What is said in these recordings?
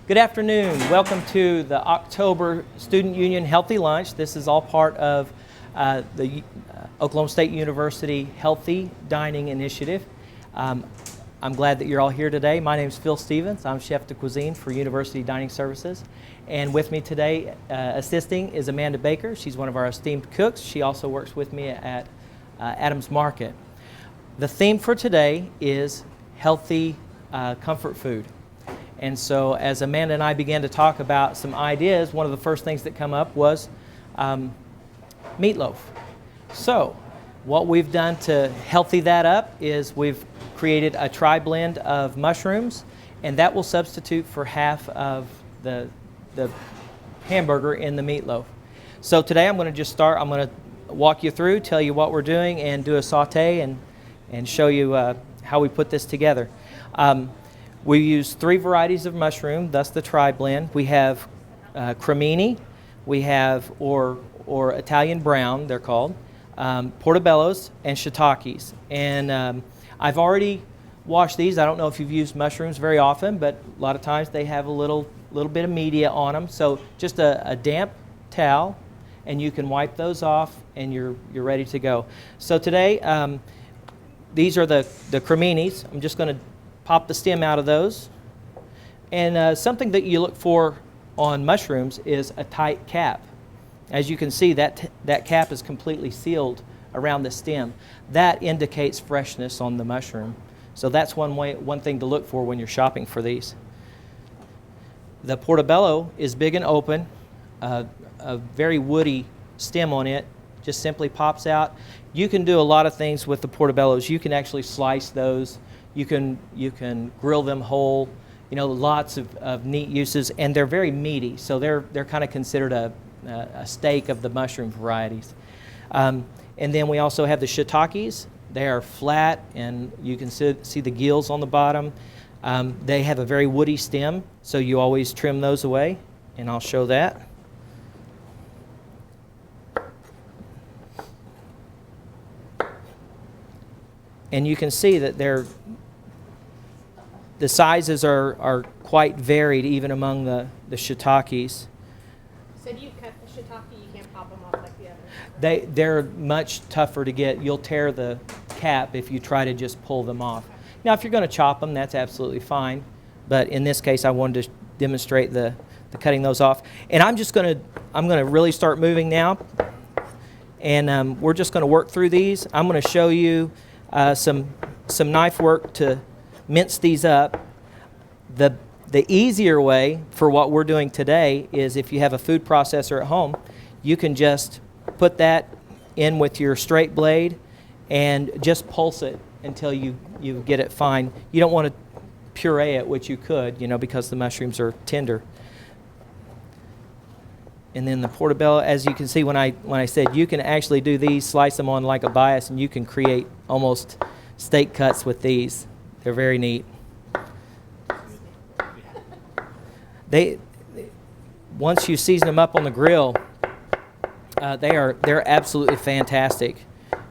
Good afternoon. Welcome to the October Student Union Healthy Lunch. This is all part of the Oklahoma State University Healthy Dining Initiative. I'm glad that you're all here today. My name is Phil Stevens. I'm Chef de Cuisine for University Dining Services. And with me today assisting is Amanda Baker. She's one of our esteemed cooks. She also works with me at Adams Market. The theme for today is healthy comfort food. And so as Amanda and I began to talk about some ideas, one of the first things that come up was meatloaf. So what we've done to healthy that up is we've created a tri-blend of mushrooms, and that will substitute for half of the hamburger in the meatloaf. So today I'm going to just start. I'm going to walk you through, tell you what we're doing, and do a saute and show you how we put this together. We use 3 varieties of mushroom, thus the tri-blend. We have cremini, we have, or Italian brown, they're called, portobellos, and shiitakes. And I've already washed these. I don't know if you've used mushrooms very often, but a lot of times they have a little bit of media on them. So just a damp towel, and you can wipe those off, and you're ready to go. So today, these are the creminis. I'm just going to pop the stem out of those. And something that you look for on mushrooms is a tight cap. As you can see, that cap is completely sealed around the stem. That indicates freshness on the mushroom. So that's one thing to look for when you're shopping for these. The portobello is big and open, a very woody stem on it, just simply pops out. You can do a lot of things with the portobellos. You can actually slice those. You can grill them whole, lots of neat uses, and they're very meaty, so they're kind of considered a steak of the mushroom varieties. And then we also have the shiitakes. They are flat, and you can see the gills on the bottom. They have a very woody stem, so you always trim those away, and I'll show that. And you can see that the sizes are quite varied even among the shiitakes. So do you cut the shiitake? You can't pop them off like the others? They're much tougher to get. You'll tear the cap if you try to just pull them off. Now, if you're going to chop them, that's absolutely fine. But in this case, I wanted to demonstrate the cutting those off. And I'm going to really start moving now. And we're just going to work through these. I'm going to show you some knife work to mince these up. The easier way for what we're doing today is if you have a food processor at home, you can just put that in with your straight blade and just pulse it until you get it fine. You don't want to puree it, which you could, because the mushrooms are tender. And then the portobello, as you can see when I said you can actually do these, slice them on like a bias, and you can create almost steak cuts with these. They're very neat. Once you season them up on the grill, they're absolutely fantastic,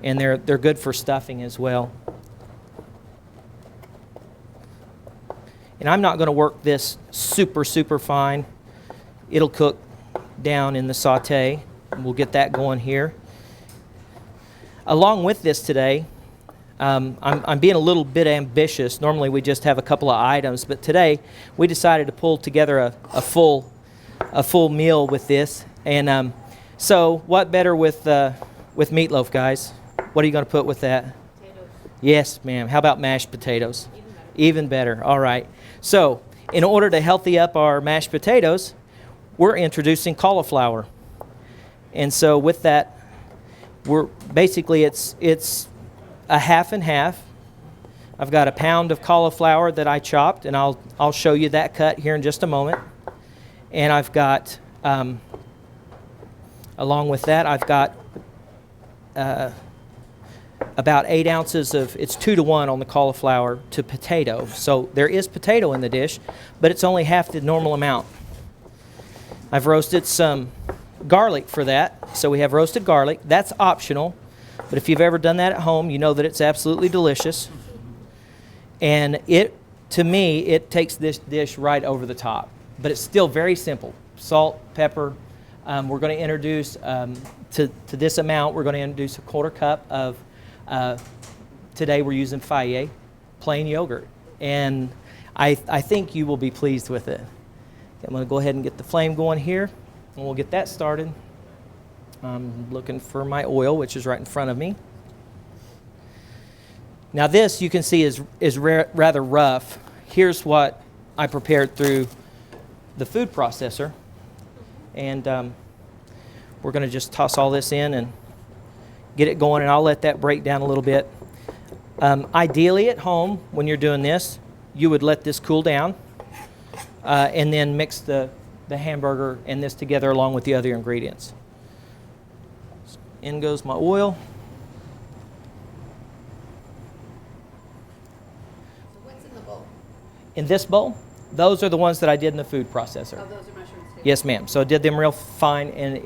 and they're good for stuffing as well. And I'm not going to work this super fine. It'll cook down in the saute. We'll get that going here. Along with this today, I'm being a little bit ambitious. Normally we just have a couple of items, but today we decided to pull together a full meal with this. And so what better with meatloaf, guys? What are you going to put with that? Potatoes. Yes, ma'am. How about mashed potatoes? Even better. All right. So in order to healthy up our mashed potatoes, we're introducing cauliflower. And so with that, it's a half and half. I've got a pound of cauliflower that I chopped, and I'll show you that cut here in just a moment. And I've got, along with that, I've got about 8 ounces of, it's 2 to 1 on the cauliflower to potato. So there is potato in the dish, but it's only half the normal amount. I've roasted some garlic for that. So we have roasted garlic. That's optional. But if you've ever done that at home, you know that it's absolutely delicious. And to me, it takes this dish right over the top. but it's still very simple. Salt, pepper. We're going to introduce, to this amount, we're going to introduce a 1/4 cup of, today we're using Fage, plain yogurt. And I think you will be pleased with it. I'm going to go ahead and get the flame going here, and we'll get that started. I'm looking for my oil, which is right in front of me. Now this, you can see, is rather rough. Here's what I prepared through the food processor. And we're going to just toss all this in and get it going, and I'll let that break down a little bit. Ideally at home, when you're doing this, you would let this cool down and then mix the hamburger and this together along with the other ingredients. In goes my oil. What's in the bowl? In this bowl, those are the ones that I did in the food processor. Oh, those are mushrooms too? Yes, ma'am. So I did them real fine, and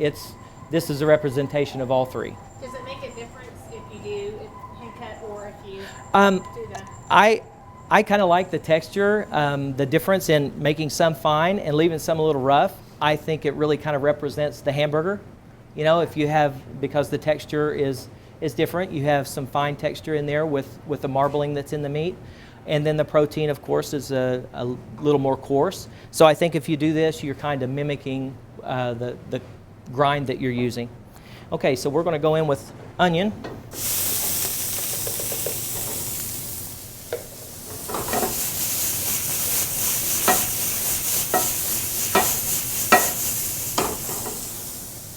this is a representation of all three. Does it make a difference if you do hand cut or if you do that? I kind of like the texture, the difference in making some fine and leaving some a little rough. I think it really kind of represents the hamburger. You know, if you have, because the texture is different, you have some fine texture in there with the marbling that's in the meat. And then the protein, of course, is a little more coarse. So I think if you do this, you're kind of mimicking the grind that you're using. Okay, so we're going to go in with onion.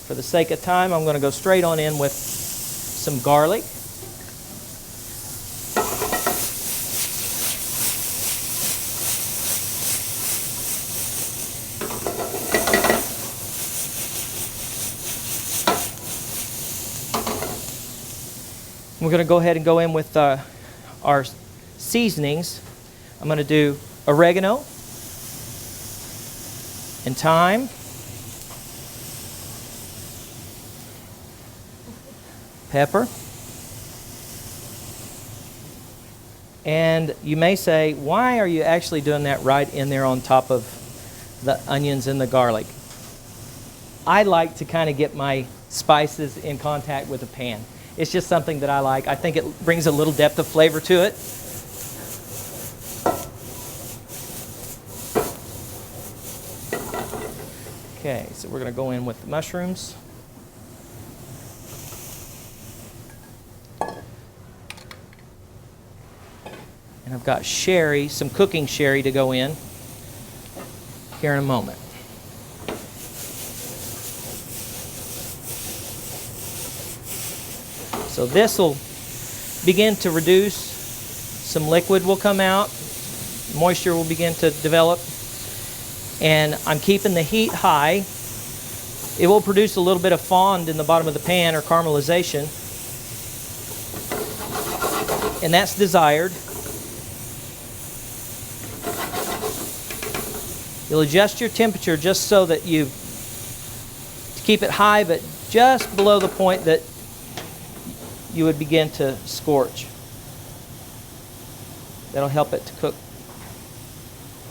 For the sake of time, I'm going to go straight on in with some garlic. We're going to go ahead and go in with our seasonings. I'm going to do oregano and thyme. Pepper. And you may say, why are you actually doing that right in there on top of the onions and the garlic? I like to kind of get my spices in contact with the pan. It's just something that I like. I think it brings a little depth of flavor to it. Okay, so we're going to go in with the mushrooms. And I've got sherry, some cooking sherry to go in here in a moment. So this will begin to reduce, some liquid will come out, moisture will begin to develop, and I'm keeping the heat high. It will produce a little bit of fond in the bottom of the pan, or caramelization, and that's desired. You'll adjust your temperature just so that to keep it high, but just below the point that you would begin to scorch. That'll help it to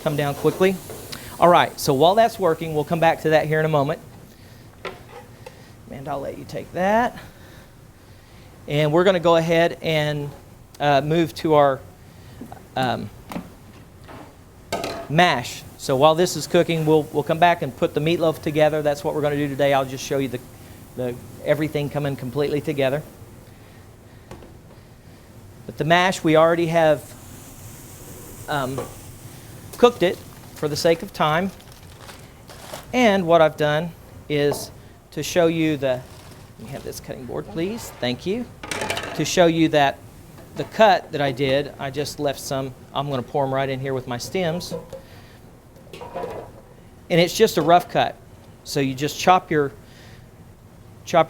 come down quickly. All right, so while that's working, we'll come back to that here in a moment. And I'll let you take that. And we're going to go ahead and move to our mash. So while this is cooking, we'll come back and put the meatloaf together. That's what we're going to do today. I'll just show you the everything coming completely together. But the mash, we already have cooked it for the sake of time. And what I've done is to show you let me have this cutting board, please. Thank you. To show you that the cut that I did, I just left some. I'm going to pour them right in here with my stems. And it's just a rough cut. So you just chop your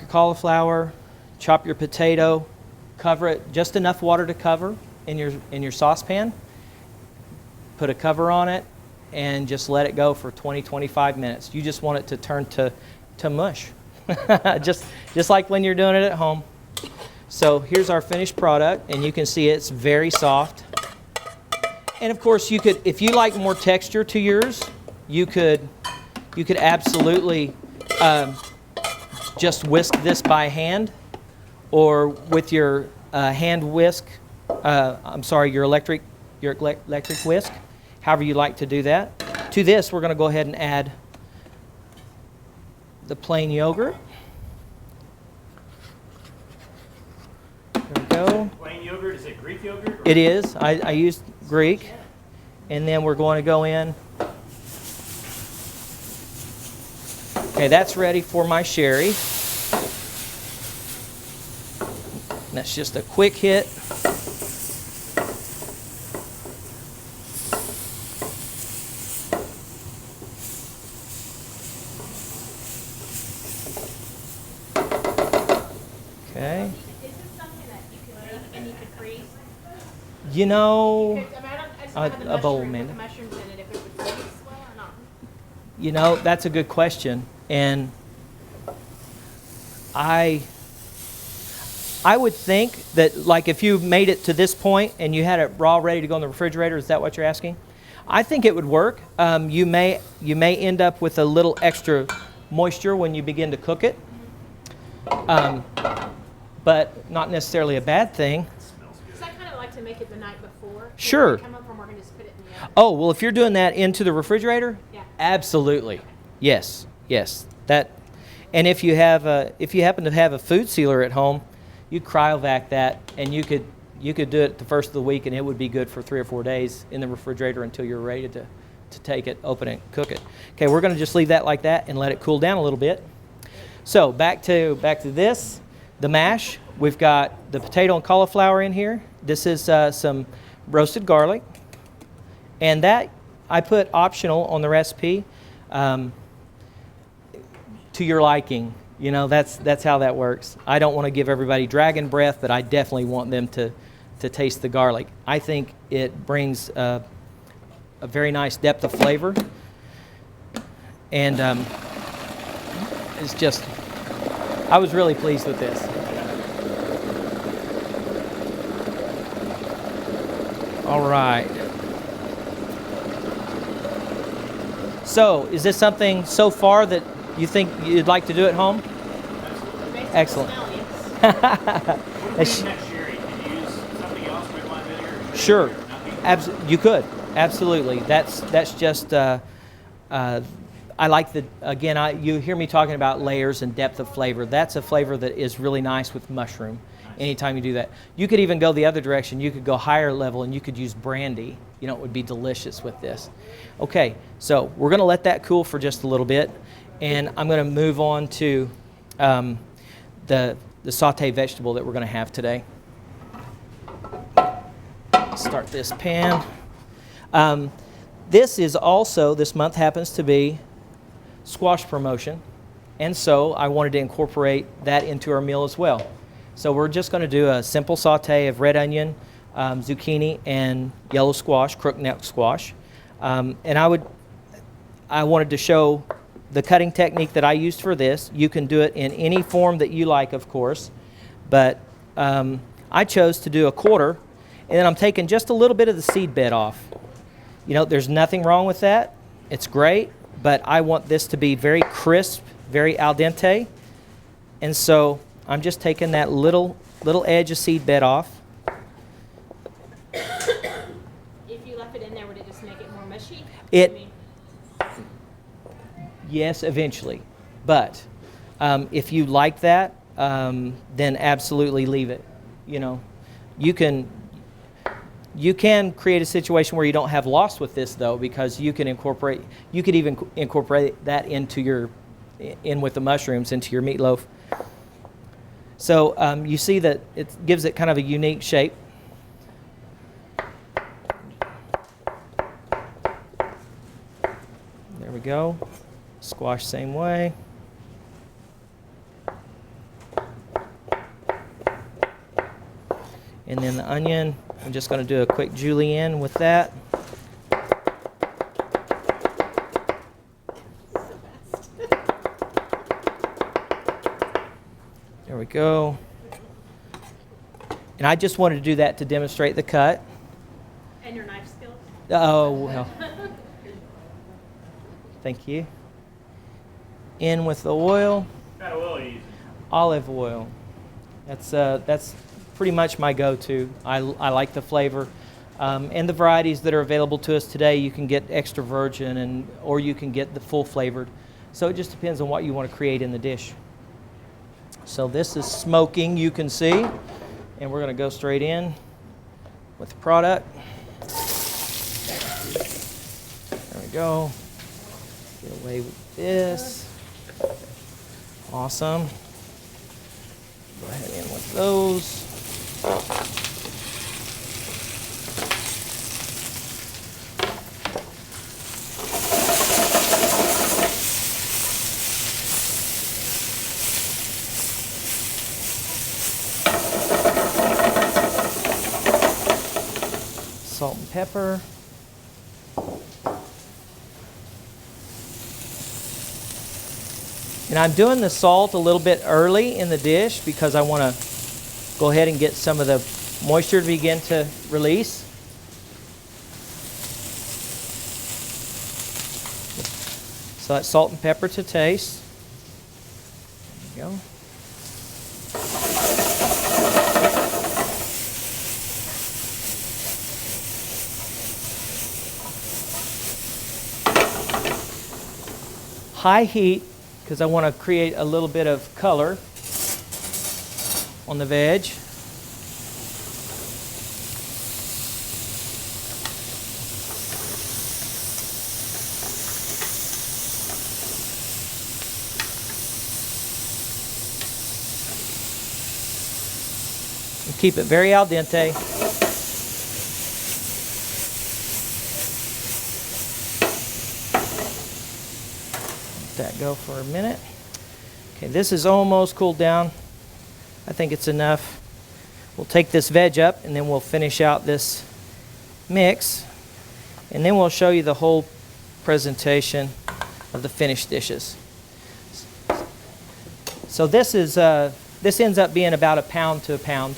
cauliflower, chop your potato, cover it, just enough water to cover in your saucepan. Put a cover on it and just let it go for 20-25 minutes. You just want it to turn to mush. just like when you're doing it at home. So here's our finished product, and you can see it's very soft. And of course, you could, if you like more texture to yours, you could absolutely just whisk this by hand, or with your hand whisk. Your electric whisk. However you like to do that. To this, we're going to go ahead and add the plain yogurt. There we go. Plain yogurt, is it Greek yogurt? It is. I used Greek. And then we're going to go in. Okay, that's ready for my sherry. And that's just a quick hit. Okay. Is this something that you could make and you could freeze? You know, I just don't have the a bowl, mushroom with Amanda. the mushrooms in it, if it would freeze well or not. You know, that's a good question. And I would think that, like, if you made it to this point and you had it raw ready to go in the refrigerator, is that what you're asking? I think it would work. You may end up with a little extra moisture when you begin to cook it, but not necessarily a bad thing. So I kind of like to make it the night before. Sure. When we come up from work and just put it in the oven. Oh, well, if you're doing that into the refrigerator, Yeah. absolutely. Yes. That, and if you happen to have a food sealer at home, you cryovac that, and you could do it the first of the week, and it would be good for 3 or 4 days in the refrigerator until you're ready to take it, open it, cook it. Okay, we're going to just leave that like that and let it cool down a little bit. So back to this, the mash. We've got the potato and cauliflower in here. This is some roasted garlic, and that I put optional on the recipe. To your liking, you know, that's how that works. I don't want to give everybody dragon breath, but I definitely want them to taste the garlic. I think it brings a very nice depth of flavor, and it's just, I was really pleased with this. All right. So, is this something so far that you think you'd like to do at home? Excellent. Smell, yes. What do you mean that sherry? Can you use something else, red wine vinegar? Or Sure. or nothing? You could. Absolutely. That's just, I like the, again, you hear me talking about layers and depth of flavor. That's a flavor that is really nice with mushroom. Anytime you do that. You could even go the other direction. You could go higher level and you could use brandy. You know, it would be delicious with this. Okay, so we're going to let that cool for just a little bit. And I'm going to move on to the sauté vegetable that we're going to have today. Start this pan. This month happens to be squash promotion. And so I wanted to incorporate that into our meal as well. So we're just going to do a simple sauté of red onion, zucchini, and yellow squash, crookneck squash. And I wanted to show the cutting technique that I used for this. You can do it in any form that you like, of course, but I chose to do a quarter, and then I'm taking just a little bit of the seed bed off. You know, there's nothing wrong with that. It's great, but I want this to be very crisp, very al dente, and so I'm just taking that little edge of seed bed off. If you left it in there, would it just make it more mushy? Yes, eventually. But if you like that, then absolutely leave it. You know, you can create a situation where you don't have loss with this, though, because you could even incorporate that in with the mushrooms into your meatloaf. So you see that it gives it kind of a unique shape. There we go. Squash same way. And then the onion, I'm just going to do a quick julienne with that. There we go. And I just wanted to do that to demonstrate the cut. And your knife skills? Oh, well. Thank you. In with the oil. What kind of oil are you using? Olive oil. That's pretty much my go-to. I like the flavor. And the varieties that are available to us today, you can get extra virgin or you can get the full flavored. So it just depends on what you want to create in the dish. So this is smoking, you can see. And we're going to go straight in with the product. There we go. Get away with this. Awesome. Go ahead in with those. Salt and pepper. And I'm doing the salt a little bit early in the dish because I want to go ahead and get some of the moisture to begin to release. So that's salt and pepper to taste. There you go. High heat, because I want to create a little bit of color on the veg. And keep it very al dente. Let that go for a minute. Okay, this is almost cooled down. I think it's enough. We'll take this veg up and then we'll finish out this mix, and then we'll show you the whole presentation of the finished dishes. So this ends up being about a pound to a pound,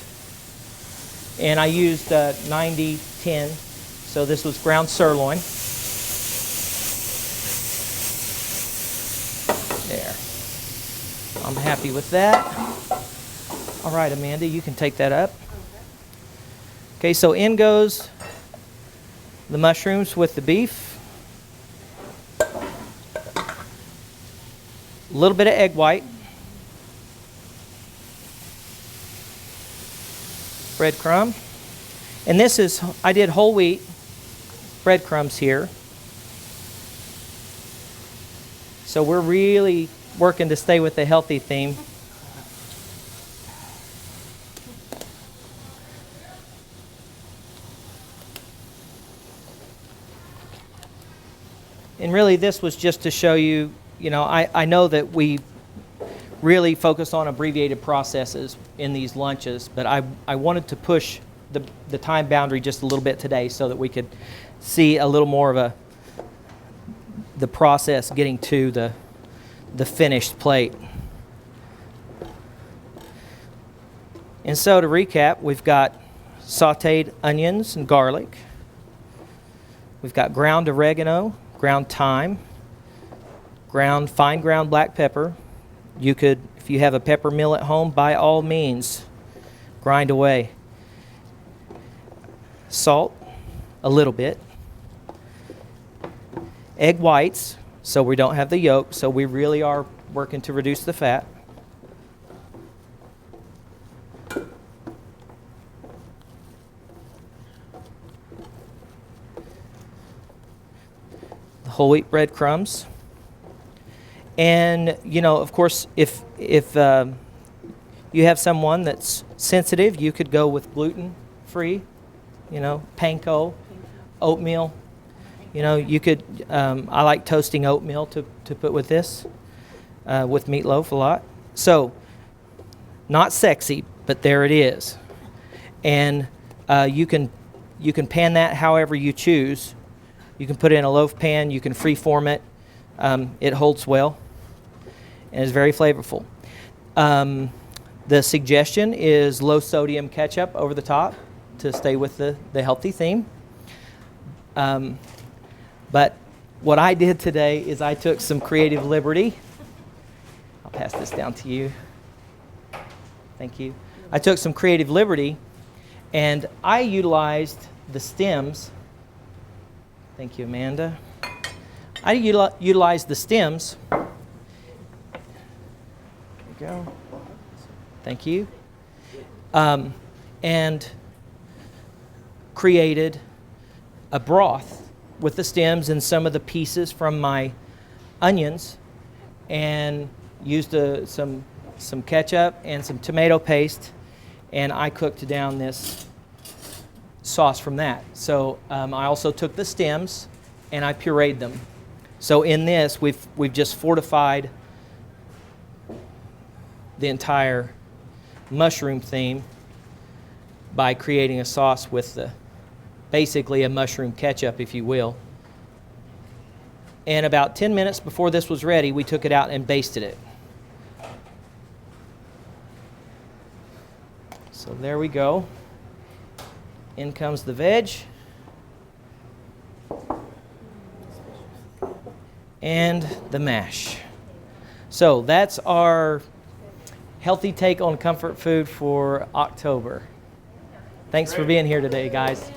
and I used 90-10, so this was ground sirloin. There. I'm happy with that. All right, Amanda, you can take that up. Okay, so in goes the mushrooms with the beef. A little bit of egg white. Breadcrumb. And this is, I did whole wheat breadcrumbs here. So we're really working to stay with the healthy theme. And really this was just to show you, I know that we really focus on abbreviated processes in these lunches, but I wanted to push the time boundary just a little bit today so that we could see a little more of the process getting to the finished plate. And so to recap, we've got sauteed onions and garlic. We've got ground oregano, ground thyme, fine ground black pepper. You could, if you have a pepper mill at home, by all means, grind away. Salt, a little bit. Egg whites, so we don't have the yolk, so we really are working to reduce the fat. The whole wheat breadcrumbs. And, of course, if you have someone that's sensitive, you could go with gluten-free, panko, oatmeal. You could, I like toasting oatmeal to put with this, with meatloaf a lot. So, not sexy, but there it is. And you can pan that however you choose. You can put it in a loaf pan, you can freeform it. It holds well and is very flavorful. The suggestion is low sodium ketchup over the top to stay with the healthy theme. But what I did today is I took some creative liberty. I'll pass this down to you. Thank you. I took some creative liberty and I utilized the stems. Thank you, Amanda. I utilized the stems. There you go. Thank you. And created a broth with the stems and some of the pieces from my onions, and used some ketchup and some tomato paste, and I cooked down this sauce from that. So I also took the stems and I pureed them. So in this, we've just fortified the entire mushroom theme by creating a sauce with basically a mushroom ketchup, if you will. And about 10 minutes before this was ready, we took it out and basted it. So there we go. In comes the veg. And the mash. So that's our healthy take on comfort food for October. Thanks for being here today, guys.